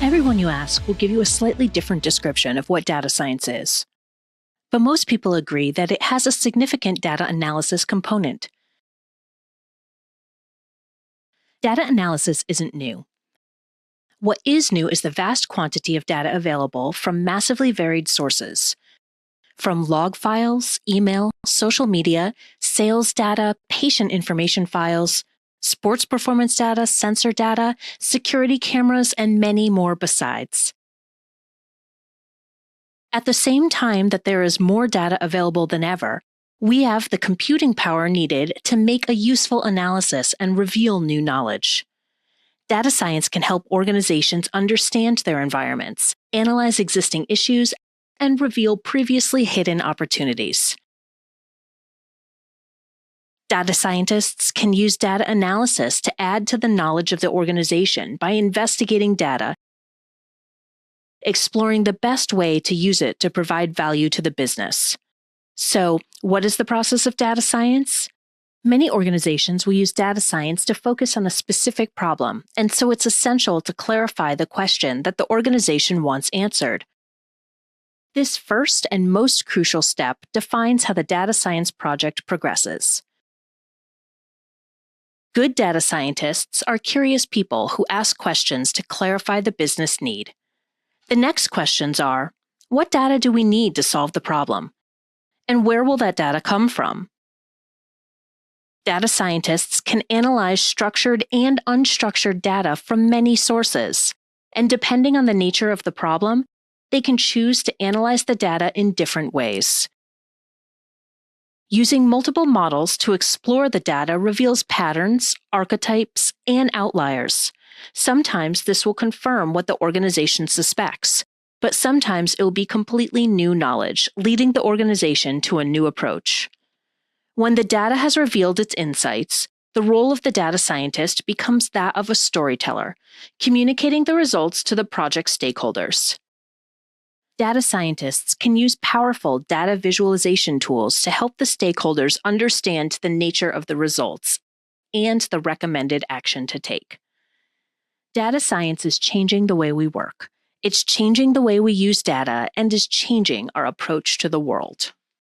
Everyone you ask will give you a slightly different description of what data science is. But most people agree that it has a significant data analysis component. Data analysis isn't new. What is new is the vast quantity of data available from massively varied sources. From log files, email, social media, sales data, patient information files, sports performance data, sensor data, security cameras, and many more besides. At the same time that there is more data available than ever, we have the computing power needed to make a useful analysis and reveal new knowledge. Data science can help organizations understand their environments, analyze existing issues, and reveal previously hidden opportunities. Data scientists can use data analysis to add to the knowledge of the organization by investigating data, exploring the best way to use it to provide value to the business. So, what is the process of data science? Many organizations will use data science to focus on a specific problem, and so it's essential to clarify the question that the organization wants answered. This first and most crucial step defines how the data science project progresses. Good data scientists are curious people who ask questions to clarify the business need. The next questions are, what data do we need to solve the problem? And where will that data come from? Data scientists can analyze structured and unstructured data from many sources, and depending on the nature of the problem, they can choose to analyze the data in different ways. Using multiple models to explore the data reveals patterns, archetypes, and outliers. Sometimes this will confirm what the organization suspects, but sometimes it will be completely new knowledge, leading the organization to a new approach. When the data has revealed its insights, the role of the data scientist becomes that of a storyteller, communicating the results to the project stakeholders. Data scientists can use powerful data visualization tools to help the stakeholders understand the nature of the results and the recommended action to take. Data science is changing the way we work. It's changing the way we use data and is changing our approach to the world.